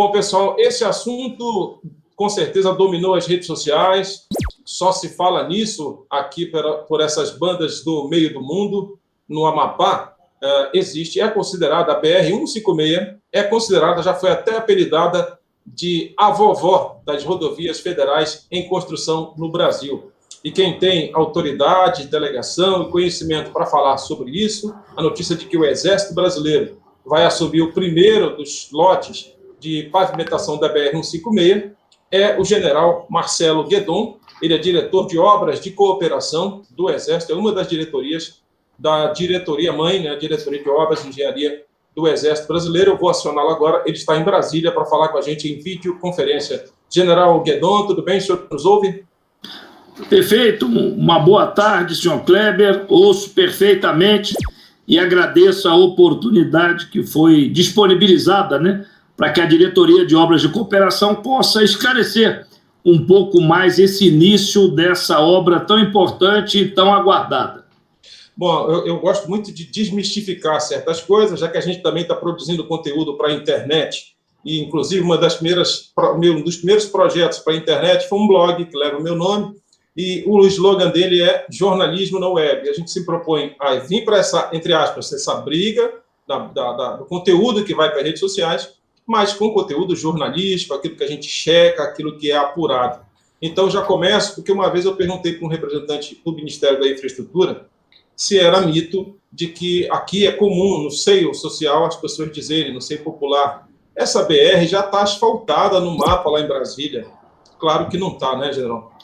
Bom, pessoal, esse assunto com certeza dominou as redes sociais, só se fala nisso aqui por essas bandas do meio do mundo. No Amapá, é considerada a BR-156, é considerada, já foi até apelidada de a vovó das rodovias federais em construção no Brasil. E quem tem autoridade, delegação e conhecimento para falar sobre isso, a notícia de que o Exército Brasileiro vai assumir o primeiro dos lotes de pavimentação da BR-156, é o general Marcelo Guedon. Ele é diretor de obras de cooperação do Exército, é uma das diretorias da diretoria-mãe, né, a diretoria de obras e engenharia do Exército Brasileiro. Eu vou acioná-lo agora, ele está em Brasília para falar com a gente em videoconferência. General Guedon, tudo bem? O senhor nos ouve? Perfeito, uma boa tarde, senhor Kleber, ouço perfeitamente e agradeço a oportunidade que foi disponibilizada, né, para que a Diretoria de Obras de Cooperação possa esclarecer um pouco mais esse início dessa obra tão importante e tão aguardada. Bom, eu gosto muito de desmistificar certas coisas, já que a gente também está produzindo conteúdo para a internet, e inclusive um dos primeiros projetos para a internet foi um blog que leva o meu nome, e o slogan dele é jornalismo na web. A gente se propõe a vir para essa, entre aspas, essa briga do conteúdo que vai para as redes sociais, mas com conteúdo jornalístico, aquilo que a gente checa, aquilo que é apurado. Então, já começo, porque uma vez eu perguntei para um representante do Ministério da Infraestrutura se era mito de que aqui é comum, no seio social, as pessoas dizerem, no seio popular, essa BR já está asfaltada no mapa lá em Brasília. Claro que não está, né, general?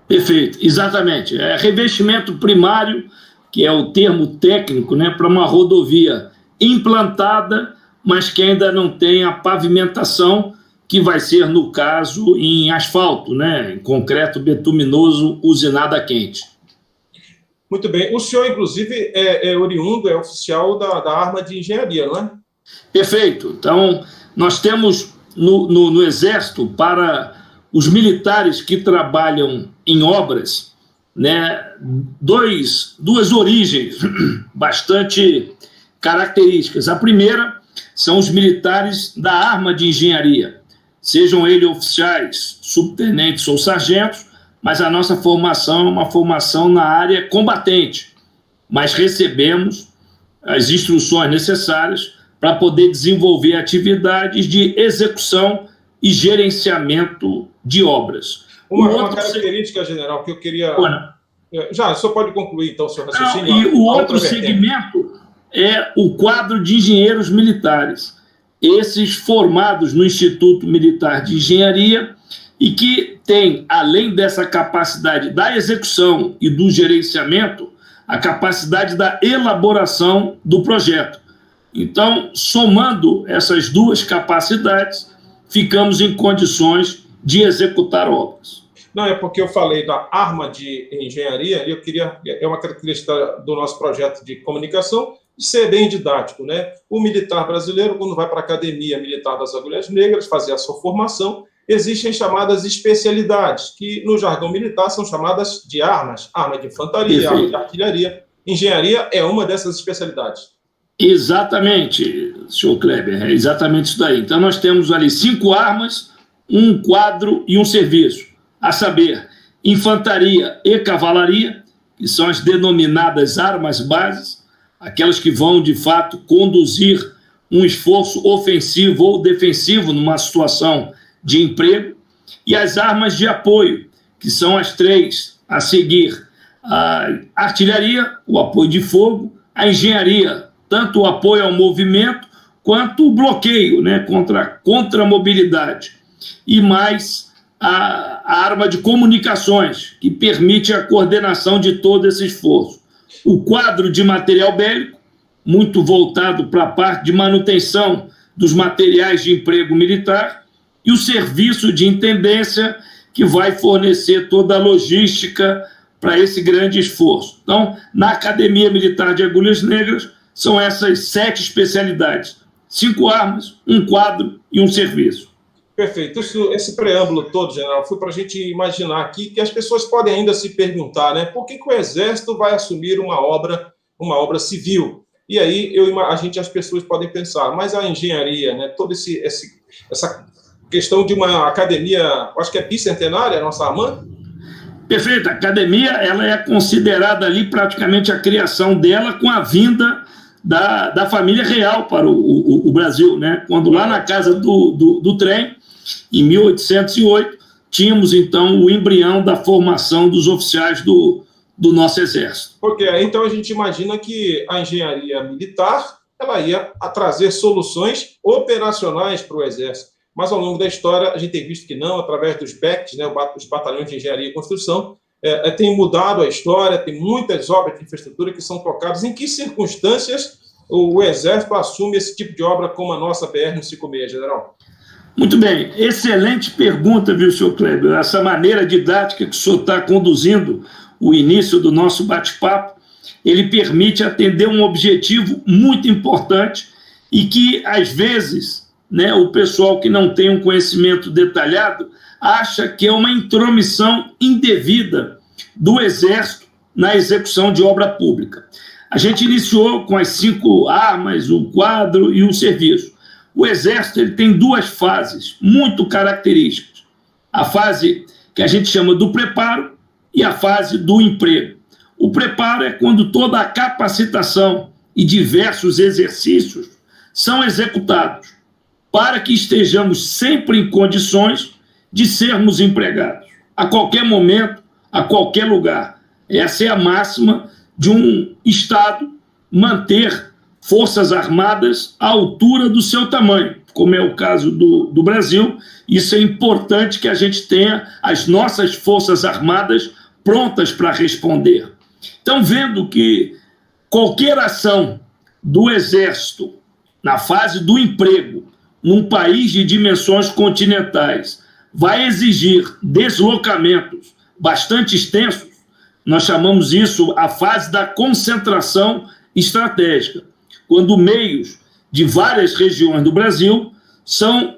Perfeito, exatamente. É revestimento primário, que é o termo técnico, né, para uma rodovia implantada, mas que ainda não tem a pavimentação, que vai ser, no caso, em asfalto, né, em concreto betuminoso usinado a quente. Muito bem. O senhor, inclusive, é oriundo, é oficial da arma de engenharia, não é? Perfeito. Então, nós temos no Exército, para os militares que trabalham em obras, né, duas origens bastante características. A primeira são os militares da arma de engenharia, sejam eles oficiais, subtenentes ou sargentos, mas a nossa formação é uma formação na área combatente, mas recebemos as instruções necessárias para poder desenvolver atividades de execução e gerenciamento de obras. Uma característica, general, que eu queria... Já, o senhor pode concluir, então, o seu raciocínio. E o outro segmento é o quadro de engenheiros militares, esses formados no Instituto Militar de Engenharia e que tem, além dessa capacidade da execução e do gerenciamento, a capacidade da elaboração do projeto. Então, somando essas duas capacidades, ficamos em condições de executar obras. Não, é porque eu falei da arma de engenharia, e é uma característica do nosso projeto de comunicação, de ser bem didático, né? O militar brasileiro, quando vai para a Academia Militar das Agulhas Negras, fazer a sua formação, existem chamadas especialidades, que no jargão militar são chamadas de armas, arma de infantaria, arma de artilharia. Engenharia é uma dessas especialidades. Exatamente, senhor Kleber, é exatamente isso daí. Então, nós temos ali 5 armas, um quadro e um serviço, a saber, infantaria e cavalaria, que são as denominadas armas bases, aquelas que vão, de fato, conduzir um esforço ofensivo ou defensivo numa situação de emprego, e as armas de apoio, que são as 3 a seguir: a artilharia, o apoio de fogo, a engenharia, tanto o apoio ao movimento quanto o bloqueio, né, contra a mobilidade, e mais a arma de comunicações, que permite a coordenação de todo esse esforço. O quadro de material bélico, muito voltado para a parte de manutenção dos materiais de emprego militar, e o serviço de intendência, que vai fornecer toda a logística para esse grande esforço. Então, na Academia Militar de Agulhas Negras, são essas 7 especialidades: 5 armas, um quadro e um serviço. Perfeito. Esse preâmbulo todo, general, foi para a gente imaginar aqui que as pessoas podem ainda se perguntar, né, por que o Exército vai assumir uma obra civil? E aí as pessoas podem pensar, mas a engenharia, né, toda essa questão de uma academia, acho que é bicentenária, a nossa AMAN? Perfeito. A academia ela é considerada ali praticamente a criação dela com a vinda da família real para o Brasil, né? Quando lá na Casa do Trem, em 1808, tínhamos então o embrião da formação dos oficiais do nosso Exército. Porque então a gente imagina que a engenharia militar ela ia trazer soluções operacionais para o Exército. Mas, ao longo da história, a gente tem visto que não, através dos BECs, né, os Batalhões de Engenharia e Construção, tem mudado a história, tem muitas obras de infraestrutura que são tocadas. Em que circunstâncias o Exército assume esse tipo de obra como a nossa BR-156, general? Muito bem, excelente pergunta, viu, senhor Kleber? Essa maneira didática que o senhor está conduzindo o início do nosso bate-papo, ele permite atender um objetivo muito importante e que, às vezes, né, o pessoal que não tem um conhecimento detalhado acha que é uma intromissão indevida do Exército na execução de obra pública. A gente iniciou com as 5 armas, o quadro e o serviço. O Exército ele tem 2 fases muito características. A fase que a gente chama do preparo e a fase do emprego. O preparo é quando toda a capacitação e diversos exercícios são executados para que estejamos sempre em condições de sermos empregados, a qualquer momento, a qualquer lugar. Essa é a máxima de um Estado manter forças armadas à altura do seu tamanho, como é o caso do Brasil. Isso é importante que a gente tenha as nossas forças armadas prontas para responder. Então, vendo que qualquer ação do Exército na fase do emprego, num país de dimensões continentais, vai exigir deslocamentos bastante extensos, nós chamamos isso a fase da concentração estratégica, quando meios de várias regiões do Brasil são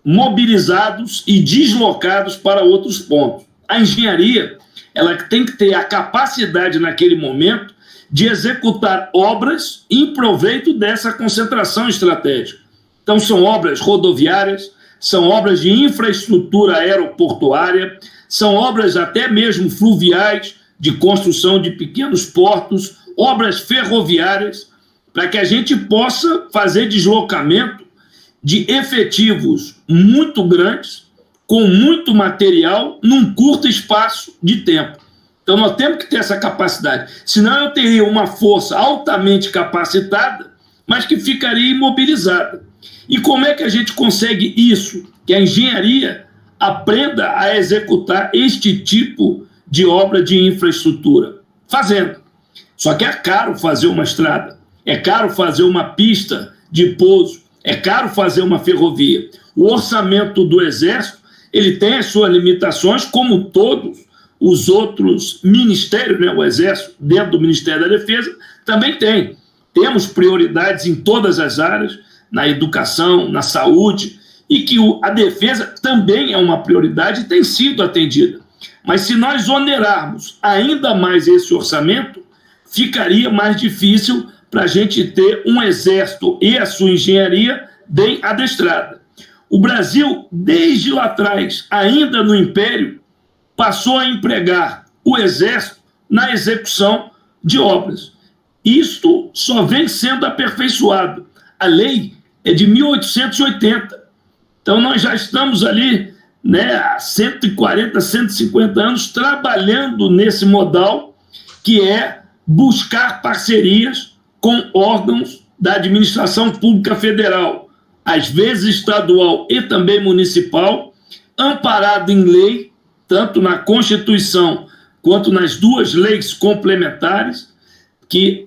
mobilizados e deslocados para outros pontos. A engenharia ela tem que ter a capacidade naquele momento de executar obras em proveito dessa concentração estratégica. Então, são obras rodoviárias, são obras de infraestrutura aeroportuária, são obras até mesmo fluviais, de construção de pequenos portos, obras ferroviárias, para que a gente possa fazer deslocamento de efetivos muito grandes, com muito material, num curto espaço de tempo. Então, nós temos que ter essa capacidade. Senão, eu teria uma força altamente capacitada, mas que ficaria imobilizada. E como é que a gente consegue isso? Que a engenharia aprenda a executar este tipo de obra de infraestrutura? Fazendo. Só que é caro fazer uma estrada, é caro fazer uma pista de pouso, é caro fazer uma ferrovia. O orçamento do Exército ele tem as suas limitações, como todos os outros ministérios, né? O Exército, dentro do Ministério da Defesa, também tem. Temos prioridades em todas as áreas, na educação, na saúde, e que a defesa também é uma prioridade e tem sido atendida. Mas se nós onerarmos ainda mais esse orçamento, ficaria mais difícil para a gente ter um exército e a sua engenharia bem adestrada. O Brasil, desde lá atrás, ainda no Império, passou a empregar o exército na execução de obras. Isto só vem sendo aperfeiçoado. A lei é de 1880. Então, nós já estamos ali, né, há 140, 150 anos trabalhando nesse modal, que é buscar parcerias com órgãos da administração pública federal, às vezes estadual e também municipal, amparado em lei, tanto na Constituição quanto nas 2 leis complementares, que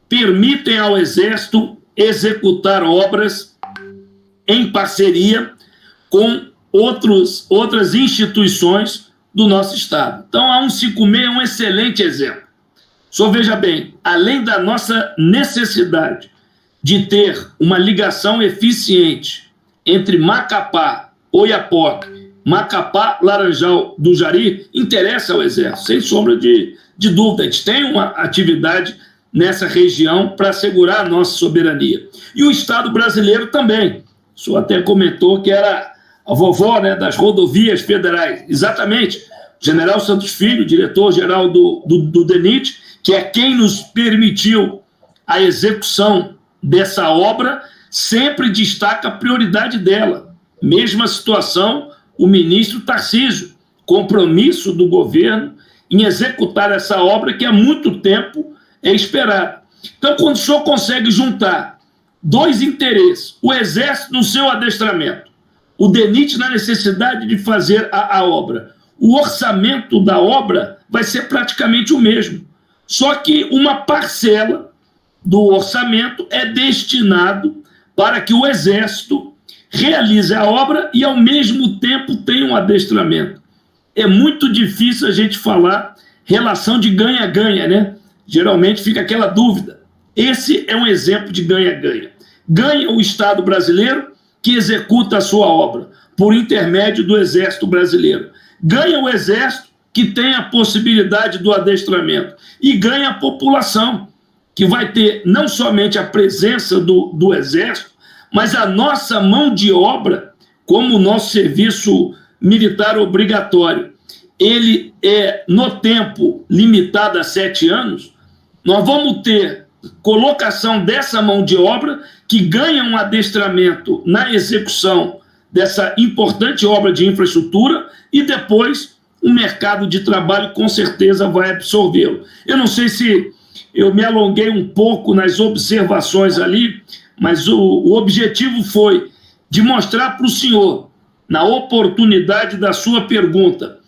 permitem ao Exército executar obras em parceria com outras instituições do nosso Estado. Então, a 156 é um excelente exemplo. Só veja bem, além da nossa necessidade de ter uma ligação eficiente entre Macapá, Oiapoque, Macapá, Laranjal do Jari, interessa ao Exército, sem sombra de dúvida. A gente tem uma atividade nessa região para assegurar a nossa soberania. E o Estado brasileiro também. O senhor até comentou que era a vovó, né, das rodovias federais. Exatamente. General Santos Filho, diretor-geral do DENIT, que é quem nos permitiu a execução dessa obra, sempre destaca a prioridade dela. Mesma situação, o ministro Tarcísio, compromisso do governo em executar essa obra que há muito tempo é esperada. Então, quando o senhor consegue juntar dois interesses, o Exército no seu adestramento, o DENIT na necessidade de fazer a obra, o orçamento da obra vai ser praticamente o mesmo. Só que uma parcela do orçamento é destinado para que o Exército realize a obra e, ao mesmo tempo, tenha um adestramento. É muito difícil a gente falar relação de ganha-ganha, né? Geralmente fica aquela dúvida. Esse é um exemplo de ganha-ganha. Ganha o Estado brasileiro, que executa a sua obra, por intermédio do Exército brasileiro. Ganha o Exército, que tem a possibilidade do adestramento. E ganha a população, que vai ter não somente a presença do Exército, mas a nossa mão de obra, como o nosso serviço militar obrigatório, ele é, no tempo, limitado a 7 anos, nós vamos ter colocação dessa mão de obra que ganha um adestramento na execução dessa importante obra de infraestrutura e depois o mercado de trabalho com certeza vai absorvê-lo. Eu não sei se eu me alonguei um pouco nas observações ali, mas o objetivo foi de mostrar para o senhor, na oportunidade da sua pergunta,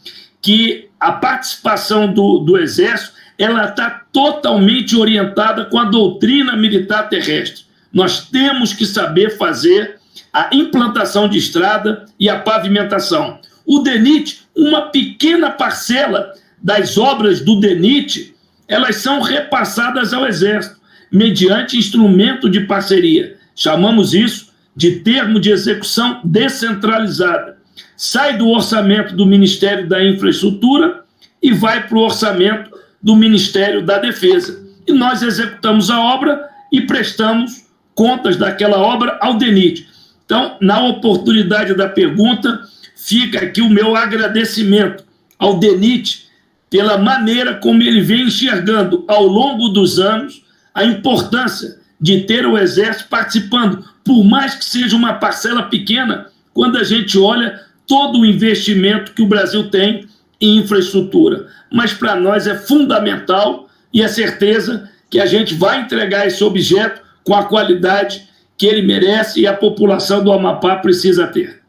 que a participação do Exército ela está totalmente orientada com a doutrina militar terrestre. Nós temos que saber fazer a implantação de estrada e a pavimentação. O DENIT, uma pequena parcela das obras do DENIT, elas são repassadas ao Exército, mediante instrumento de parceria. Chamamos isso de termo de execução descentralizada. Sai do orçamento do Ministério da Infraestrutura e vai para o orçamento do Ministério da Defesa. E nós executamos a obra e prestamos contas daquela obra ao DENIT. Então, na oportunidade da pergunta, fica aqui o meu agradecimento ao DENIT pela maneira como ele vem enxergando ao longo dos anos a importância de ter o Exército participando, por mais que seja uma parcela pequena, quando a gente olha todo o investimento que o Brasil tem em infraestrutura. Mas para nós é fundamental e a certeza que a gente vai entregar esse objeto com a qualidade que ele merece e a população do Amapá precisa ter.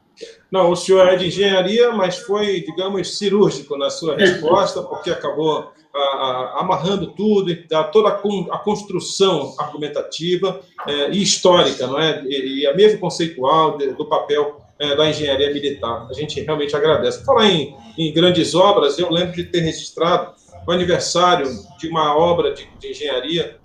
Não, o senhor é de engenharia, mas foi, digamos, cirúrgico na sua resposta, porque acabou amarrando tudo, e toda a construção argumentativa e histórica, não é? E a mesmo conceitual do papel da engenharia militar. A gente realmente agradece. Falar em grandes obras, eu lembro de ter registrado o aniversário de uma obra de engenharia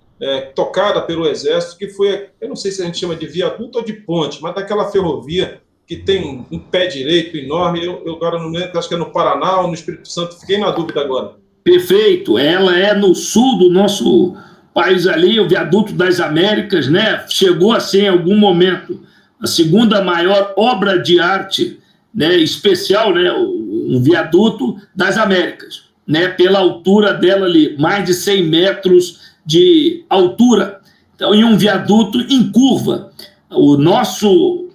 tocada pelo Exército, que foi, eu não sei se a gente chama de viaduto ou de ponte, mas daquela ferrovia que tem um pé direito enorme. Eu agora não lembro, acho que é no Paraná ou no Espírito Santo, fiquei na dúvida agora. Perfeito, ela é no sul do nosso país ali, o Viaduto das Américas, né? Chegou a ser em algum momento a segunda maior obra de arte, né, especial, né, um viaduto das Américas, né, pela altura dela ali, mais de 100 metros de altura. Então, em um viaduto em curva. O nosso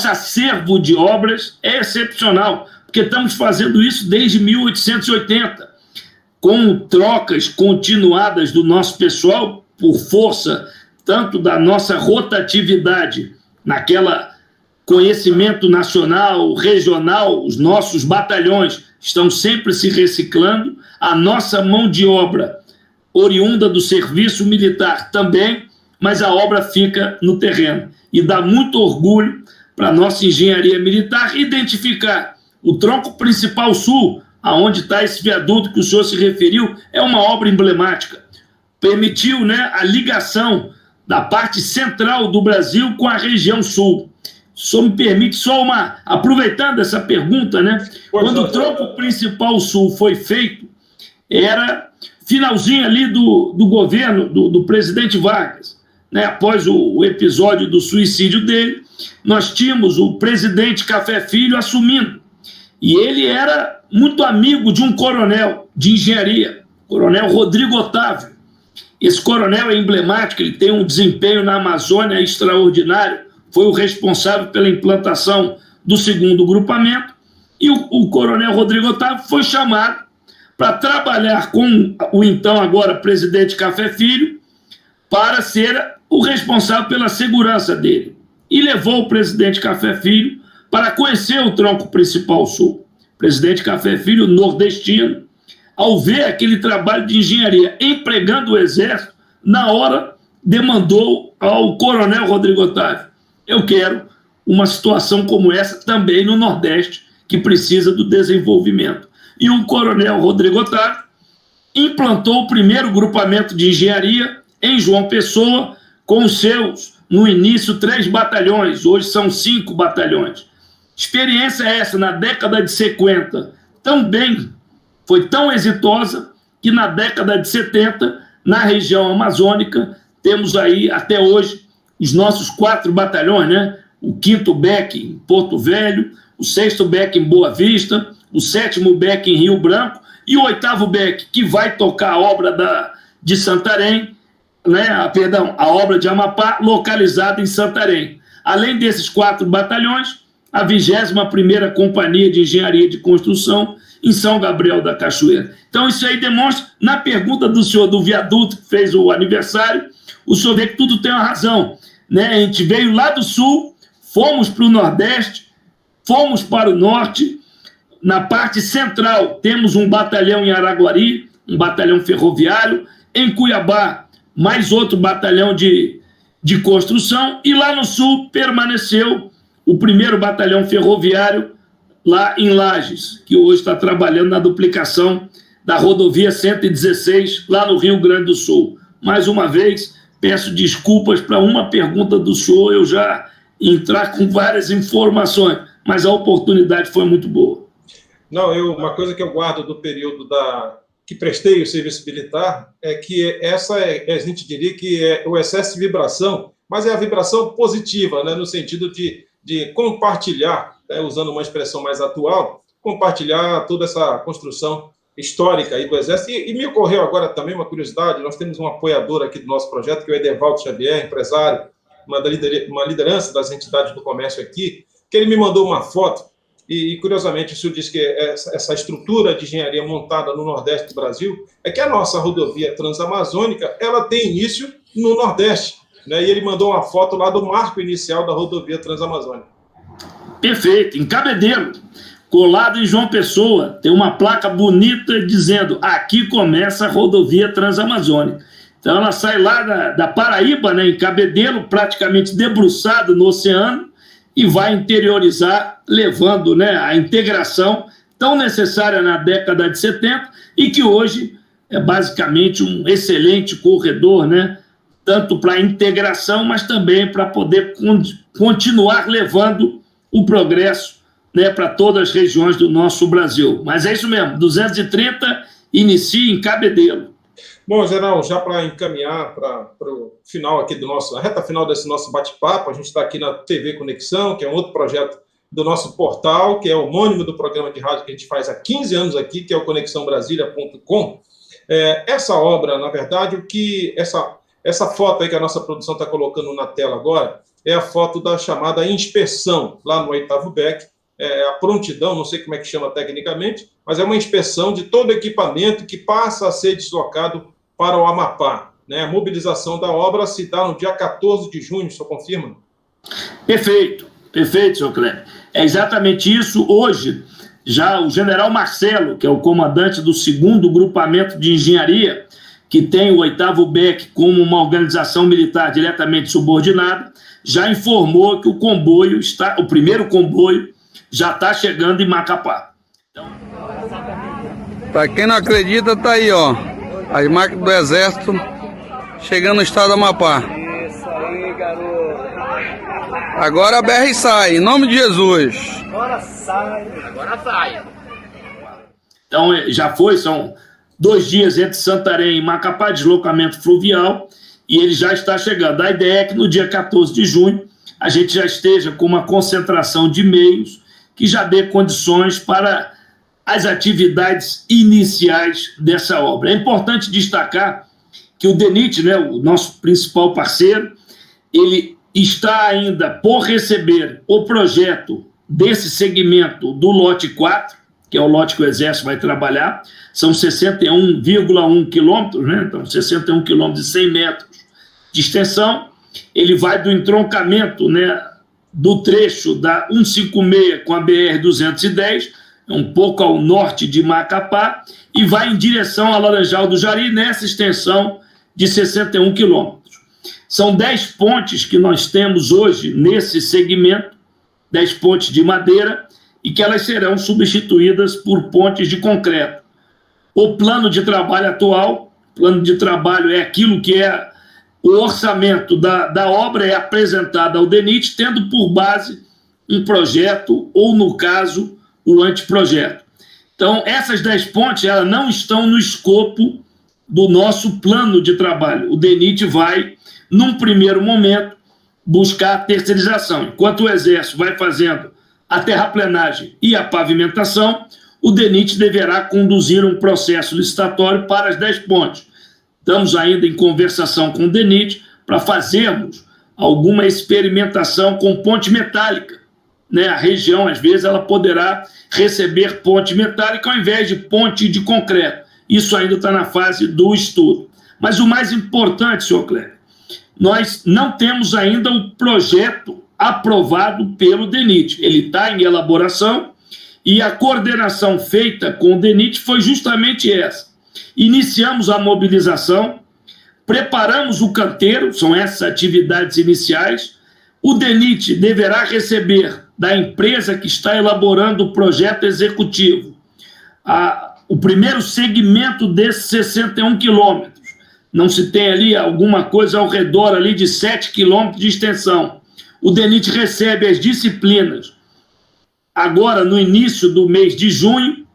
acervo de obras é excepcional, porque estamos fazendo isso desde 1880, com trocas continuadas do nosso pessoal, por força tanto da nossa rotatividade naquela conhecimento nacional, regional, os nossos batalhões estão sempre se reciclando, a nossa mão de obra oriunda do serviço militar também, mas a obra fica no terreno. E dá muito orgulho para a nossa engenharia militar identificar o tronco principal sul, aonde está esse viaduto que o senhor se referiu, é uma obra emblemática. Permitiu, né, a ligação da parte central do Brasil com a região sul. Só me permite só aproveitando essa pergunta, né? Quando o tronco principal sul foi feito, finalzinho ali do governo do presidente Vargas, né? Após o episódio do suicídio dele, nós tínhamos o presidente Café Filho assumindo. E ele era muito amigo de um coronel de engenharia, coronel Rodrigo Otávio. Esse coronel é emblemático, ele tem um desempenho na Amazônia extraordinário, foi o responsável pela implantação do 2º grupamento, e o coronel Rodrigo Otávio foi chamado para trabalhar com o então agora presidente Café Filho para ser o responsável pela segurança dele. E levou o presidente Café Filho para conhecer o tronco principal sul. O presidente Café Filho, nordestino, ao ver aquele trabalho de engenharia empregando o exército, na hora demandou ao coronel Rodrigo Otávio: eu quero uma situação como essa também no Nordeste, que precisa do desenvolvimento. E o coronel Rodrigo Otávio implantou o 1º grupamento de engenharia em João Pessoa, com os seus, no início, 3 batalhões, hoje são 5 batalhões. Experiência essa, na década de 50, também foi tão exitosa que na década de 70, na região amazônica, temos aí até hoje os nossos 4 batalhões, né? O 5º BEC em Porto Velho, o 6º BEC em Boa Vista, o 7º BEC em Rio Branco e o 8º BEC, que vai tocar a obra de Santarém, né? A obra de Amapá, localizada em Santarém. Além desses 4 batalhões, a 21ª Companhia de Engenharia de Construção em São Gabriel da Cachoeira. Então isso aí demonstra, na pergunta do senhor do viaduto que fez o aniversário, o senhor vê que tudo tem uma razão, né? A gente veio lá do sul, fomos para o Nordeste, fomos para o Norte. Na parte central temos um batalhão em Araguari, um batalhão ferroviário, em Cuiabá mais outro batalhão de construção, e lá no sul permaneceu o 1º batalhão ferroviário lá em Lages, que hoje está trabalhando na duplicação da rodovia 116, lá no Rio Grande do Sul. Mais uma vez, peço desculpas para uma pergunta do senhor, eu já entrar com várias informações, mas a oportunidade foi muito boa. Não, uma coisa que eu guardo do período que prestei o serviço militar é que a gente diria que é o excesso de vibração, mas é a vibração positiva, né, no sentido de compartilhar, né, usando uma expressão mais atual, compartilhar toda essa construção histórica aí do Exército. E me ocorreu agora também uma curiosidade: nós temos um apoiador aqui do nosso projeto, que é o Edevaldo Xavier, empresário, uma liderança das entidades do comércio aqui, que ele me mandou uma foto, e curiosamente o senhor disse que essa estrutura de engenharia montada no Nordeste do Brasil, é que a nossa rodovia transamazônica, ela tem início no Nordeste, né? E ele mandou uma foto lá do marco inicial da rodovia transamazônica. Perfeito, em Cabedelo, colado em João Pessoa, tem uma placa bonita dizendo: aqui começa a rodovia transamazônica. Então ela sai lá da Paraíba, né, em Cabedelo, praticamente debruçado no oceano, e vai interiorizar, levando, né, a integração tão necessária na década de 70 e que hoje é basicamente um excelente corredor, né, tanto para a integração, mas também para poder continuar levando o progresso, né, para todas as regiões do nosso Brasil. Mas é isso mesmo, 230 inicia em Cabedelo. Bom, General, já para encaminhar para o final aqui a reta final desse nosso bate-papo, a gente está aqui na TV Conexão, que é um outro projeto do nosso portal, que é homônimo do programa de rádio que a gente faz há 15 anos aqui, que é o conexãobrasilia.com. Essa obra, na verdade, essa foto aí que a nossa produção está colocando na tela agora, é a foto da chamada inspeção, lá no 8º BEC, a prontidão, não sei como é que chama tecnicamente, mas é uma inspeção de todo equipamento que passa a ser deslocado para o Amapá, né? A mobilização da obra se dá no dia 14 de junho, o senhor confirma? Perfeito, senhor Kleber. É exatamente isso. Hoje, já o general Marcelo, que é o comandante do 2º grupamento de engenharia, que tem o 8º BEC como uma organização militar diretamente subordinada, já informou que o 1º comboio já está chegando em Macapá. Então... Para quem não acredita, tá aí, ó, as máquinas do Exército chegando no estado do Amapá. Isso aí, garoto. Agora a BR sai, em nome de Jesus. Agora sai. Então, já foi, são 2 dias entre Santarém e Macapá, deslocamento fluvial, e ele já está chegando. A ideia é que no dia 14 de junho a gente já esteja com uma concentração de meios que já dê condições para as atividades iniciais dessa obra. É importante destacar que o DENIT, né, o nosso principal parceiro, ele está ainda por receber o projeto desse segmento do lote 4, que é o lote que o Exército vai trabalhar, são 61,1 quilômetros, né? Então 61 quilômetros e 100 metros de extensão. Ele vai do entroncamento, né, do trecho da 156 com a BR-210, um pouco ao norte de Macapá, e vai em direção a Laranjal do Jari, nessa extensão de 61 quilômetros. São 10 pontes que nós temos hoje nesse segmento, 10 pontes de madeira, e que elas serão substituídas por pontes de concreto. O plano de trabalho atual, plano de trabalho é aquilo que é o orçamento da obra, é apresentado ao DENIT, tendo por base um projeto, ou no caso, o anteprojeto. Então, essas 10 pontes, elas não estão no escopo do nosso plano de trabalho. O DENIT vai, num primeiro momento, buscar a terceirização. Enquanto o Exército vai fazendo a terraplenagem e a pavimentação, o DENIT deverá conduzir um processo licitatório para as 10 pontes. Estamos ainda em conversação com o DENIT para fazermos alguma experimentação com ponte metálica, né? A região, às vezes, ela poderá receber ponte metálica ao invés de ponte de concreto. Isso ainda está na fase do estudo. Mas o mais importante, senhor Kleber, nós não temos ainda o projeto aprovado pelo DENIT. Ele está em elaboração e a coordenação feita com o DENIT foi justamente essa. Iniciamos a mobilização, preparamos o canteiro, são essas atividades iniciais. O DENIT deverá receber da empresa que está elaborando o projeto executivo o primeiro segmento desses 61 quilômetros. Não se tem ali alguma coisa ao redor ali de 7 quilômetros de extensão. O DENIT recebe as disciplinas agora no início do mês de junho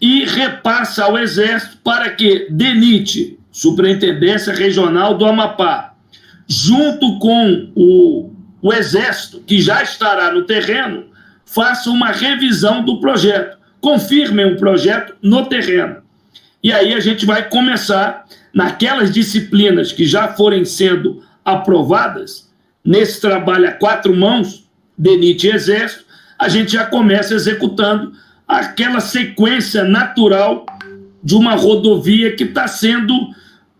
e repassa ao Exército para que DENIT, Superintendência Regional do Amapá, junto com o Exército, que já estará no terreno, faça uma revisão do projeto, confirmem o projeto no terreno. E aí a gente vai começar, naquelas disciplinas que já forem sendo aprovadas, nesse trabalho a 4 mãos, DENIT e Exército, a gente já começa executando aquela sequência natural de uma rodovia que está sendo,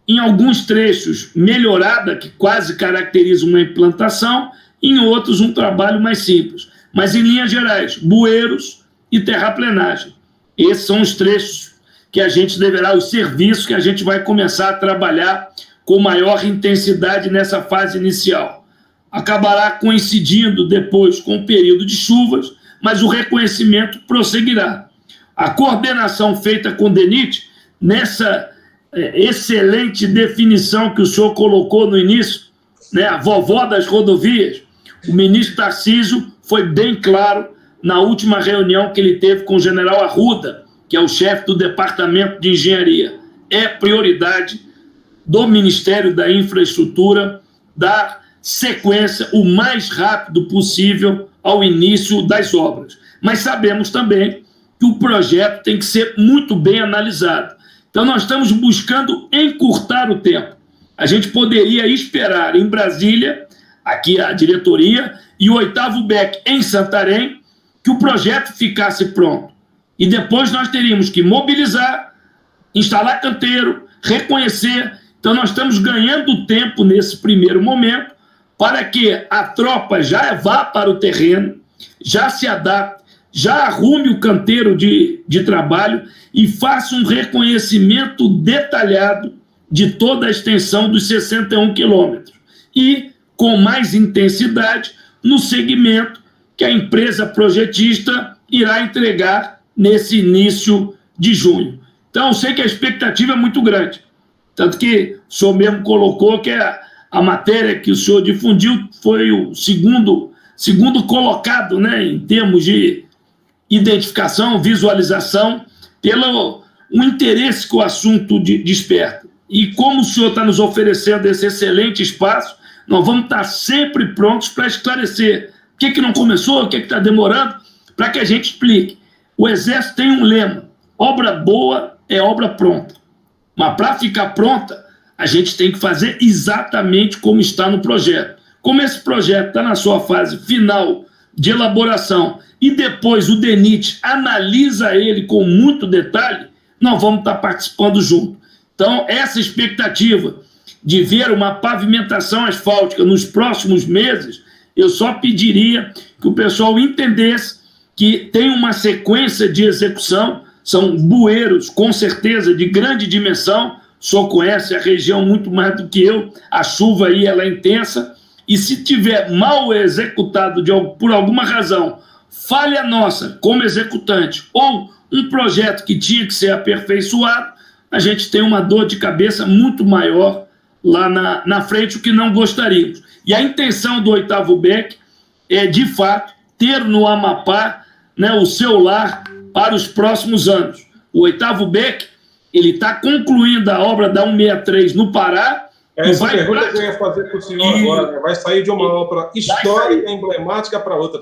em alguns trechos, melhorada, que quase caracteriza uma implantação, em outros um trabalho mais simples. Mas, em linhas gerais, bueiros e terraplenagem. Esses são os trechos que a gente deverá, os serviços que a gente vai começar a trabalhar com maior intensidade nessa fase inicial. Acabará coincidindo depois com o período de chuvas, mas o reconhecimento prosseguirá. A coordenação feita com o DENIT, nessa excelente definição que o senhor colocou no início, né, a vovó das rodovias, o ministro Tarcísio foi bem claro na última reunião que ele teve com o general Arruda, que é o chefe do Departamento de Engenharia. É prioridade do Ministério da Infraestrutura dar sequência o mais rápido possível ao início das obras. Mas sabemos também que o projeto tem que ser muito bem analisado. Então nós estamos buscando encurtar o tempo. A gente poderia esperar em Brasília, aqui a diretoria, e o 8º BEC em Santarém, que o projeto ficasse pronto. E depois nós teríamos que mobilizar, instalar canteiro, reconhecer. Então nós estamos ganhando tempo nesse primeiro momento para que a tropa já vá para o terreno, já se adapte, já arrume o canteiro de trabalho e faça um reconhecimento detalhado de toda a extensão dos 61 quilômetros. E com mais intensidade no segmento que a empresa projetista irá entregar nesse início de junho. Então, eu sei que a expectativa é muito grande. Tanto que o senhor mesmo colocou que a matéria que o senhor difundiu foi o segundo colocado, né, em termos de identificação, visualização, pelo o interesse que o assunto desperta. E como o senhor está nos oferecendo esse excelente espaço, nós vamos estar sempre prontos para esclarecer o que não começou, o que está demorando, para que a gente explique. O Exército tem um lema: obra boa é obra pronta. Mas para ficar pronta, a gente tem que fazer exatamente como está no projeto. Como esse projeto está na sua fase final de elaboração e depois o DENIT analisa ele com muito detalhe, nós vamos estar participando junto. Então, essa expectativa de ver uma pavimentação asfáltica nos próximos meses, eu só pediria que o pessoal entendesse que tem uma sequência de execução, são bueiros, com certeza, de grande dimensão. O senhor conhece a região muito mais do que eu, a chuva aí ela é intensa, e se tiver mal executado por alguma razão, falha nossa como executante, ou um projeto que tinha que ser aperfeiçoado, a gente tem uma dor de cabeça muito maior lá na frente, o que não gostaríamos. E a intenção do 8º BEC é, de fato, ter no Amapá, né, o seu lar para os próximos anos. O 8º BEC está concluindo a obra da 163 no Pará. Essa pergunta que eu ia fazer para o senhor agora, né? Vai sair de uma obra histórica, emblemática, para outra.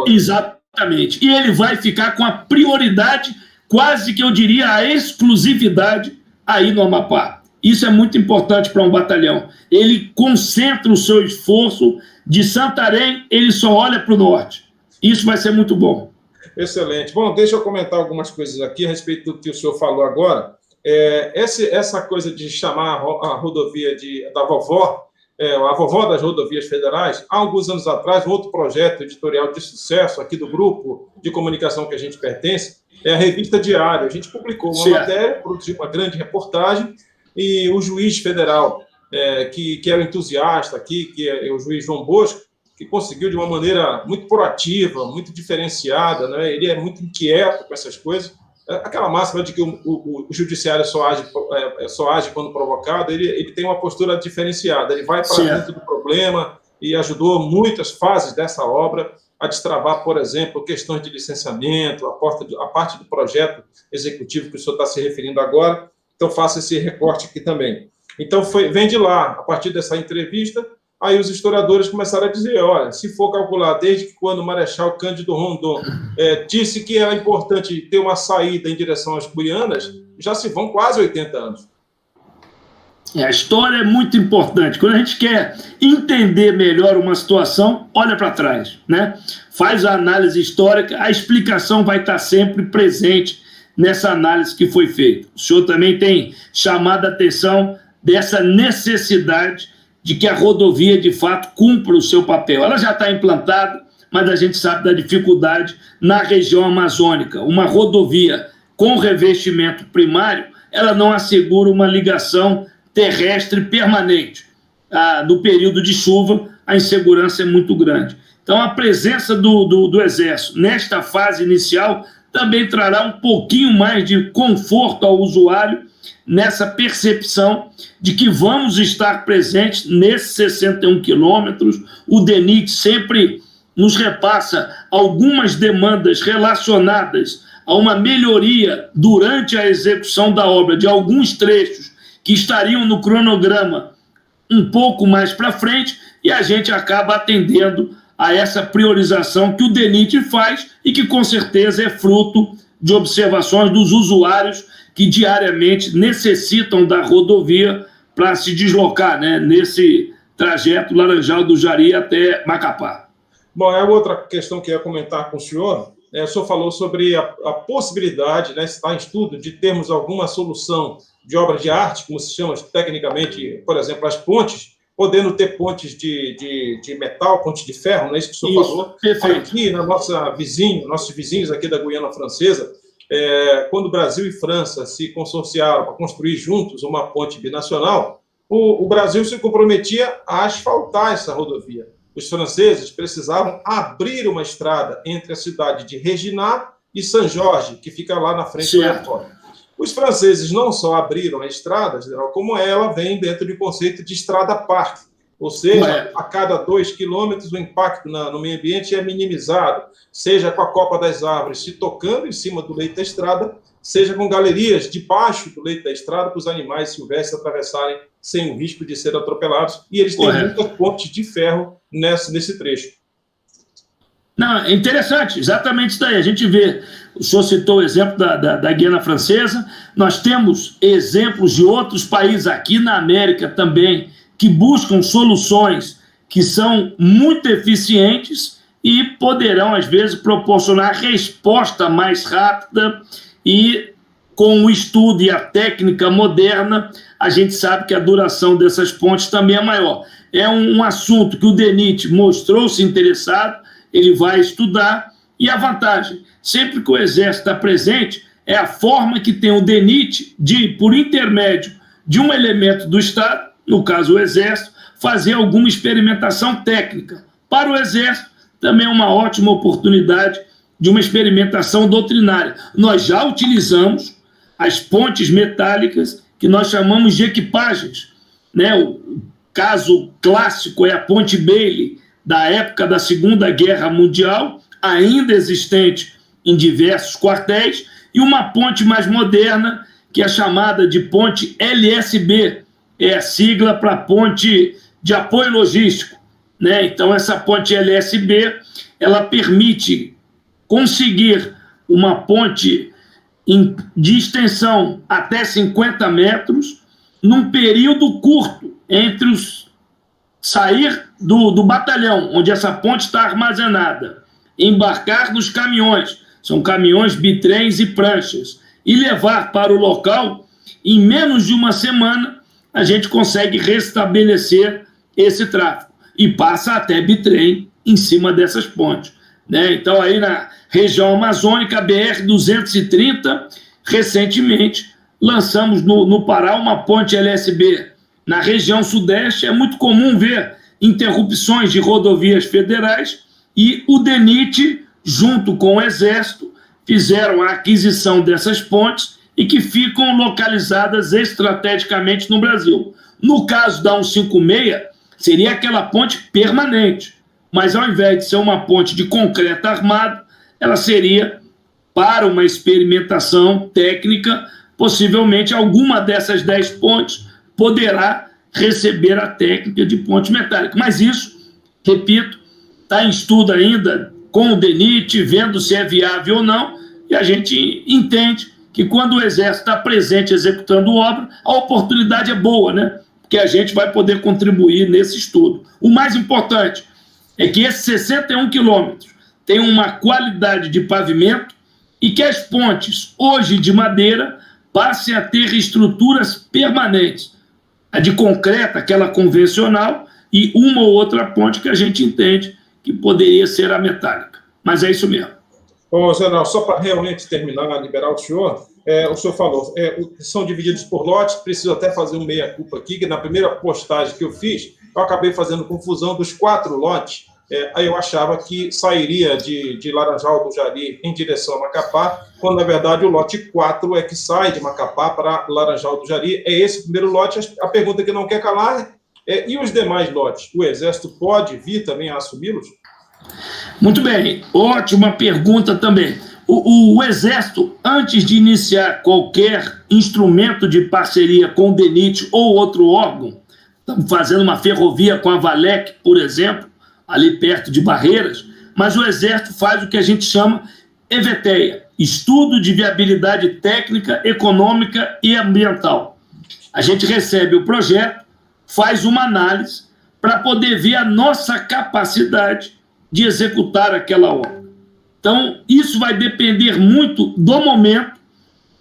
Exatamente. E ele vai ficar com a prioridade, quase que eu diria a exclusividade, aí no Amapá. Isso é muito importante para um batalhão. Ele concentra o seu esforço de Santarém, ele só olha para o norte. Isso vai ser muito bom. Excelente. Bom, deixa eu comentar algumas coisas aqui a respeito do que o senhor falou agora. Essa coisa de chamar a rodovia da vovó, a vovó das rodovias federais, há alguns anos atrás, um outro projeto editorial de sucesso aqui do grupo de comunicação que a gente pertence, é a Revista Diário. A gente publicou uma matéria, produziu uma grande reportagem, e o juiz federal, que é o entusiasta aqui, que é o juiz João Bosco, que conseguiu de uma maneira muito proativa, muito diferenciada, né? Ele é muito inquieto com essas coisas. Aquela máxima de que o judiciário só age quando provocado, ele tem uma postura diferenciada, ele vai para dentro do problema e ajudou muitas fases dessa obra a destravar, por exemplo, questões de licenciamento, a parte do projeto executivo que o senhor está se referindo agora. Então, faço esse recorte aqui também. Então, vem de lá, a partir dessa entrevista, aí os historiadores começaram a dizer, olha, se for calcular desde que quando o Marechal Cândido Rondon disse que era importante ter uma saída em direção às Guianas, já se vão quase 80 anos. A história é muito importante. Quando a gente quer entender melhor uma situação, olha para trás, né? Faz a análise histórica, a explicação vai estar sempre presente nessa análise que foi feita. O senhor também tem chamado a atenção dessa necessidade de que a rodovia, de fato, cumpra o seu papel. Ela já está implantada, mas a gente sabe da dificuldade na região amazônica. Uma rodovia com revestimento primário, ela não assegura uma ligação terrestre permanente. No período de chuva, a insegurança é muito grande. Então, a presença do Exército nesta fase inicial também trará um pouquinho mais de conforto ao usuário nessa percepção de que vamos estar presentes nesses 61 quilômetros. O DENIT sempre nos repassa algumas demandas relacionadas a uma melhoria durante a execução da obra de alguns trechos que estariam no cronograma um pouco mais para frente, e a gente acaba atendendo a essa priorização que o DENIT faz e que com certeza é fruto de observações dos usuários que diariamente necessitam da rodovia para se deslocar, né, nesse trajeto Laranjal do Jari até Macapá. Bom, outra questão que eu ia comentar com o senhor. O senhor falou sobre a possibilidade, né, está em estudo, de termos alguma solução de obra de arte, como se chama tecnicamente, por exemplo, as pontes, podendo ter pontes de metal, pontes de ferro, não é isso que o senhor falou? Perfeito. Aqui, na nossos vizinhos aqui da Guiana Francesa, quando Brasil e França se consorciaram para construir juntos uma ponte binacional, o Brasil se comprometia a asfaltar essa rodovia. Os franceses precisavam abrir uma estrada entre a cidade de Regina e Saint-Georges, que fica lá na frente do aeroporto. Os franceses não só abriram a estrada, como ela vem dentro do conceito de estrada-parque. ou seja, a cada 2 quilômetros o impacto no meio ambiente é minimizado, seja com a copa das árvores se tocando em cima do leito da estrada, seja com galerias debaixo do leito da estrada para os animais silvestres atravessarem sem o risco de ser atropelados, e eles têm muitas pontes de ferro nesse trecho. Não, é interessante, exatamente isso daí. A gente vê, o senhor citou o exemplo da Guiana Francesa, nós temos exemplos de outros países aqui na América também que buscam soluções que são muito eficientes e poderão, às vezes, proporcionar resposta mais rápida, e com o estudo e a técnica moderna, a gente sabe que a duração dessas pontes também é maior. É um assunto que o DENIT mostrou-se interessado, ele vai estudar, e a vantagem, sempre que o Exército está presente, é a forma que tem o DENIT de, por intermédio de um elemento do Estado, no caso o Exército, fazer alguma experimentação técnica. Para o Exército, também é uma ótima oportunidade de uma experimentação doutrinária. Nós já utilizamos as pontes metálicas, que nós chamamos de equipagens, né? O caso clássico é a Ponte Bailey, da época da Segunda Guerra Mundial, ainda existente em diversos quartéis, e uma ponte mais moderna, que é chamada de ponte LSB, é a sigla para Ponte de Apoio Logístico, né? Então, essa ponte LSB, ela permite conseguir uma ponte de extensão até 50 metros, num período curto entre os sair do batalhão, onde essa ponte está armazenada, embarcar nos caminhões, são caminhões, bitrens e pranchas, e levar para o local. Em menos de uma semana, a gente consegue restabelecer esse tráfego, e passa até bitrem em cima dessas pontes, né? Então, aí na região amazônica, a BR-230, recentemente, lançamos no Pará uma ponte LSB. Na região sudeste, é muito comum ver interrupções de rodovias federais, e o DENIT, junto com o Exército, fizeram a aquisição dessas pontes e que ficam localizadas estrategicamente no Brasil. No caso da 156, seria aquela ponte permanente, mas ao invés de ser uma ponte de concreto armado, ela seria para uma experimentação técnica. Possivelmente alguma dessas 10 pontes poderá receber a técnica de ponte metálica. Mas isso, repito, está em estudo ainda com o DENIT, vendo se é viável ou não, e a gente entende que quando o Exército está presente executando obra, a oportunidade é boa, né? Porque a gente vai poder contribuir nesse estudo. O mais importante é que esses 61 quilômetros têm uma qualidade de pavimento e que as pontes, hoje de madeira, passem a ter estruturas permanentes. A de concreto, aquela convencional, e uma ou outra ponte que a gente entende que poderia ser a metálica. Mas é isso mesmo. Bom, general, só para realmente terminar, liberar o senhor falou, são divididos por lotes, preciso até fazer um meia-culpa aqui, que na primeira postagem que eu fiz, eu acabei fazendo confusão dos 4 lotes. Aí eu achava que sairia de Laranjal do Jari em direção a Macapá, quando, na verdade, o lote 4 é que sai de Macapá para Laranjal do Jari. É esse o primeiro lote. A pergunta que não quer calar e os demais lotes? O Exército pode vir também a assumi-los? Muito bem, ótima pergunta também. O Exército, antes de iniciar qualquer instrumento de parceria com o DENIT ou outro órgão, estamos fazendo uma ferrovia com a Valec, por exemplo, ali perto de Barreiras, mas o Exército faz o que a gente chama EVTEA, Estudo de Viabilidade Técnica, Econômica e Ambiental. A gente recebe o projeto, faz uma análise para poder ver a nossa capacidade de executar aquela obra. Então, isso vai depender muito do momento,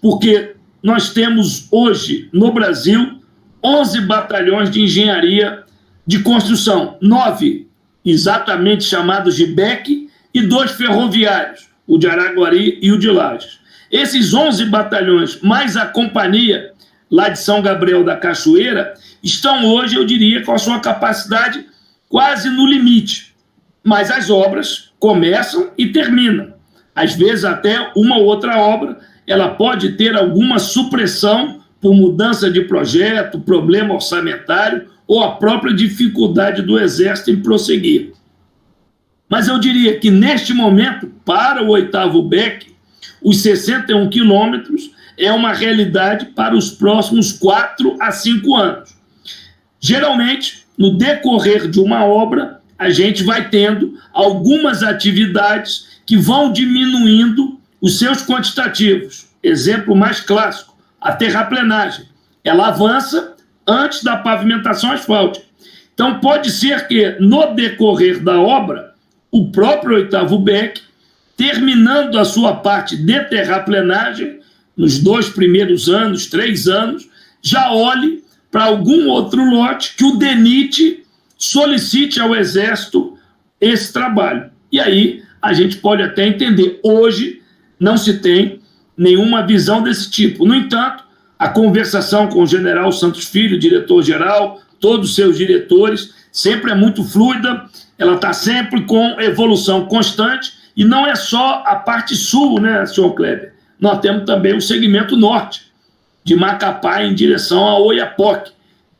porque nós temos hoje, no Brasil, 11 batalhões de engenharia de construção, 9 exatamente chamados de BEC, e 2 ferroviários, o de Araguari e o de Lages. Esses 11 batalhões, mais a companhia lá de São Gabriel da Cachoeira, estão hoje, eu diria, com a sua capacidade quase no limite. Mas as obras começam e terminam. Às vezes, até uma ou outra obra, ela pode ter alguma supressão por mudança de projeto, problema orçamentário ou a própria dificuldade do Exército em prosseguir. Mas eu diria que, neste momento, para o 8º BEC, os 61 quilômetros é uma realidade para os próximos 4 a 5 anos. Geralmente, no decorrer de uma obra, a gente vai tendo algumas atividades que vão diminuindo os seus quantitativos. Exemplo mais clássico, a terraplenagem. Ela avança antes da pavimentação asfáltica. Então, pode ser que, no decorrer da obra, o próprio 8º BEC, terminando a sua parte de terraplenagem, nos 2 primeiros anos, 3 anos, já olhe para algum outro lote que o DENIT solicite ao Exército esse trabalho. E aí a gente pode até entender. Hoje não se tem nenhuma visão desse tipo. No entanto, a conversação com o general Santos Filho, diretor-geral, todos os seus diretores, sempre é muito fluida, ela está sempre com evolução constante, e não é só a parte sul, né, senhor Kleber? Nós temos também o segmento norte, de Macapá em direção a Oiapoque.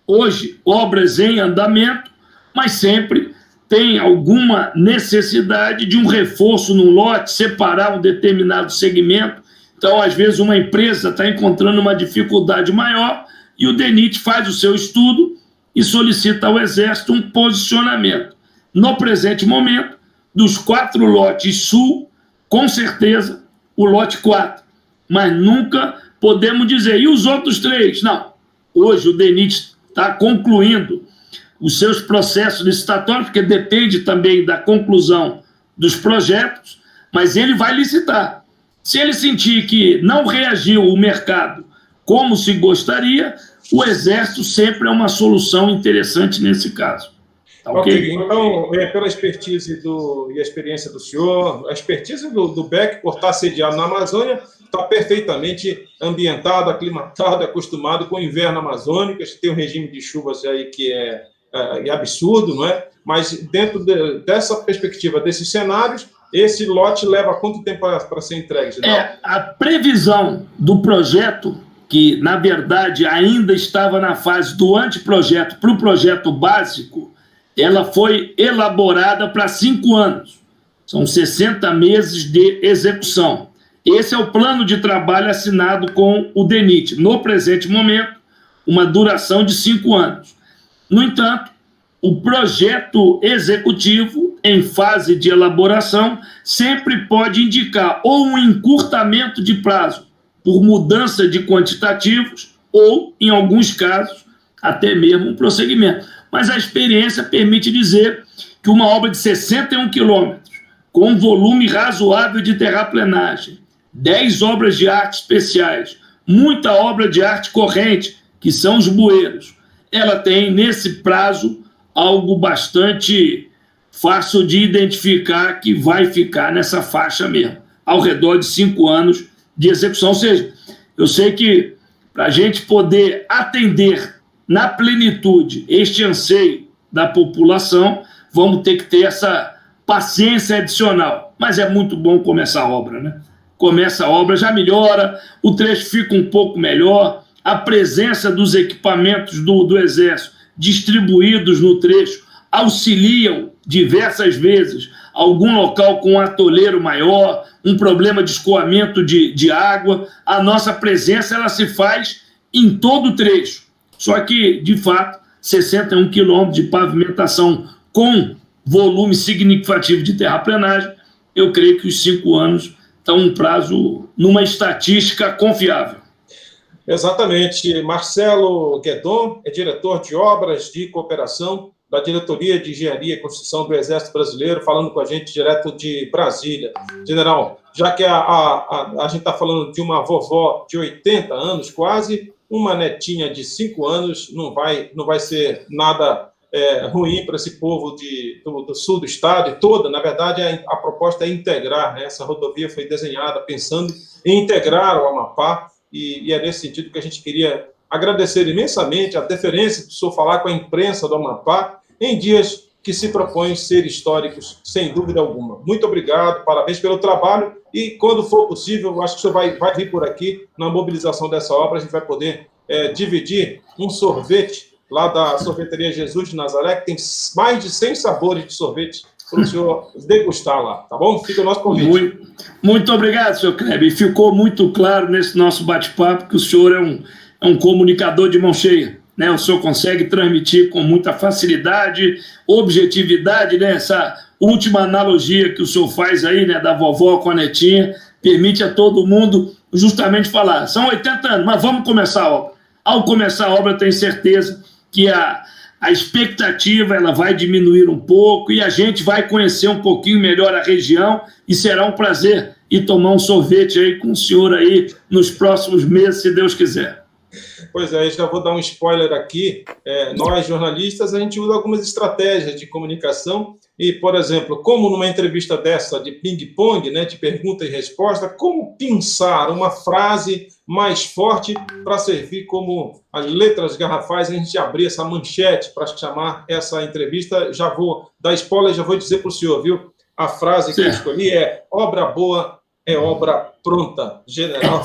Hoje, obras em andamento, mas sempre tem alguma necessidade de um reforço no lote, separar um determinado segmento. Então, às vezes, uma empresa está encontrando uma dificuldade maior e o DENIT faz o seu estudo e solicita ao Exército um posicionamento. No presente momento, dos 4 lotes sul, com certeza, o lote 4. Mas nunca podemos dizer, e os outros 3? Não. Hoje o DENIT está concluindo os seus processos licitatórios, porque depende também da conclusão dos projetos, mas ele vai licitar. Se ele sentir que não reagiu o mercado como se gostaria, o Exército sempre é uma solução interessante nesse caso. Tá, ok? Então, pela expertise e a experiência do senhor, a expertise do BEC, por estar sediado na Amazônia, está perfeitamente ambientado, aclimatado, acostumado com o inverno amazônico. Tem um regime de chuvas aí que é absurdo, não é? Mas dentro dessa perspectiva, desses cenários, esse lote leva quanto tempo para ser entregue? A previsão do projeto, que na verdade ainda estava na fase do anteprojeto para o projeto básico, ela foi elaborada para 5 anos. São 60 meses de execução. Esse é o plano de trabalho assinado com o DENIT. No presente momento, uma duração de 5 anos. No entanto, o projeto executivo, em fase de elaboração, sempre pode indicar ou um encurtamento de prazo por mudança de quantitativos ou, em alguns casos, até mesmo um prosseguimento. Mas a experiência permite dizer que uma obra de 61 quilômetros, com um volume razoável de terraplenagem, 10 obras de arte especiais, muita obra de arte corrente, que são os bueiros, ela tem, nesse prazo, algo bastante fácil de identificar que vai ficar nessa faixa mesmo, ao redor de 5 anos de execução. Ou seja, eu sei que para a gente poder atender na plenitude este anseio da população, vamos ter que ter essa paciência adicional. Mas é muito bom começar a obra, né? Começa a obra, já melhora, o trecho fica um pouco melhor, a presença dos equipamentos do Exército distribuídos no trecho auxiliam diversas vezes algum local com um atoleiro maior, um problema de escoamento de água. A nossa presença ela se faz em todo o trecho. Só que, de fato, 61 quilômetros de pavimentação com volume significativo de terraplenagem, eu creio que os 5 anos estão um prazo numa estatística confiável. Exatamente. Marcelo Guedon é diretor de obras de cooperação da Diretoria de Engenharia e Construção do Exército Brasileiro, falando com a gente direto de Brasília. General, já que a gente está falando de uma vovó de 80 anos quase, uma netinha de 5 anos não vai ser nada ruim para esse povo do sul do estado e toda. Na verdade, a proposta é integrar, né? Essa rodovia foi desenhada pensando em integrar o Amapá, e é nesse sentido que a gente queria agradecer imensamente a deferência do senhor falar com a imprensa do Amapá em dias que se propõem ser históricos, sem dúvida alguma. Muito obrigado, parabéns pelo trabalho, e quando for possível, acho que o senhor vai vir por aqui, na mobilização dessa obra, a gente vai poder dividir um sorvete lá da sorveteria Jesus de Nazaré, que tem mais de 100 sabores de sorvete para o senhor degustar lá, tá bom? Fica o nosso convite. Muito obrigado, senhor Kleber. Ficou muito claro nesse nosso bate-papo que o senhor é um comunicador de mão cheia, né? O senhor consegue transmitir com muita facilidade, objetividade, né? Essa última analogia que o senhor faz aí, né, da vovó com a netinha, permite a todo mundo justamente falar, são 80 anos, mas vamos começar a obra. Ao começar a obra, eu tenho certeza que a expectativa ela vai diminuir um pouco e a gente vai conhecer um pouquinho melhor a região e será um prazer ir tomar um sorvete aí com o senhor aí nos próximos meses, se Deus quiser. Pois é, eu já vou dar um spoiler aqui. Nós, jornalistas, a gente usa algumas estratégias de comunicação e, por exemplo, como numa entrevista dessa de ping-pong, né, de pergunta e resposta, como pensar uma frase mais forte para servir como as letras garrafais, a gente abrir essa manchete para chamar essa entrevista. Já vou dar spoiler, já vou dizer para o senhor, viu? A frase que eu escolhi é: obra boa é obra pronta, general.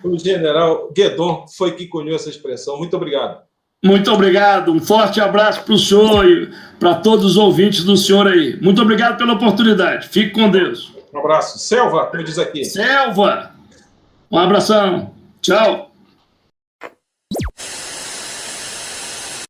O general Guedon foi que cunhou essa expressão. Muito obrigado. Muito obrigado. Um forte abraço para o senhor e para todos os ouvintes do senhor aí. Muito obrigado pela oportunidade. Fique com Deus. Um abraço. Selva, como diz aqui. Selva. Um abração. Tchau.